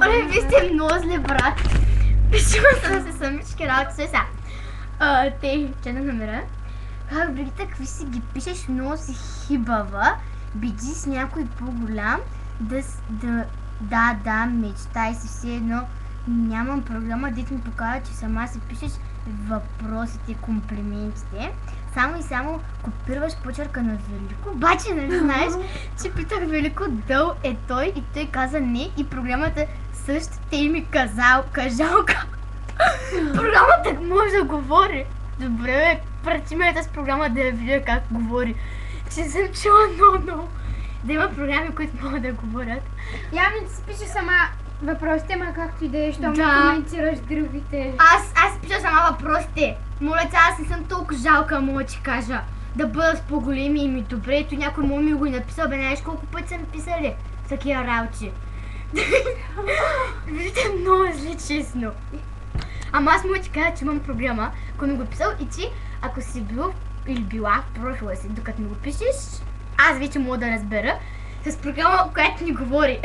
Оле, вие сте много зле, брат. Пишила съм се самички работи. Сега, те, че да намеря. Как, Бригита, какви си ги пишеш, много си хибава. Биди с някой по-голям. Да, мечтай си все едно. Нямам програма, дето ми показва, че сама си пишеш въпросите, комплиментите. Само и само копираш почерка на Велико. Обаче, нали знаеш, че питах Велико дъл е той и той каза не и програмата също те ми кажалка. Програмата може да говори. Добре, бе, прати ме тази програма да я видя как говори. Че съм чула много. Да има програми, които могат да говорят. Явно ти си пише сама въпросите, ма както и да е, щом коментираш другите. Аз пиша сама въпросите. Моля те, аз не съм толкова жалка, мога да ти кажа. Да бъда с по-големи и ми добре. Ето някой ми го е написал, бе, знаеш колко пъти са ми писали такива работи. Вижте, много зле, честно. Ама аз мога да ти кажа, че имам програма, ако ми го е писал и ти, ако си бил или била в профила си, докато ми го пишеш, аз вече мога да разбера с програма, която ни говори.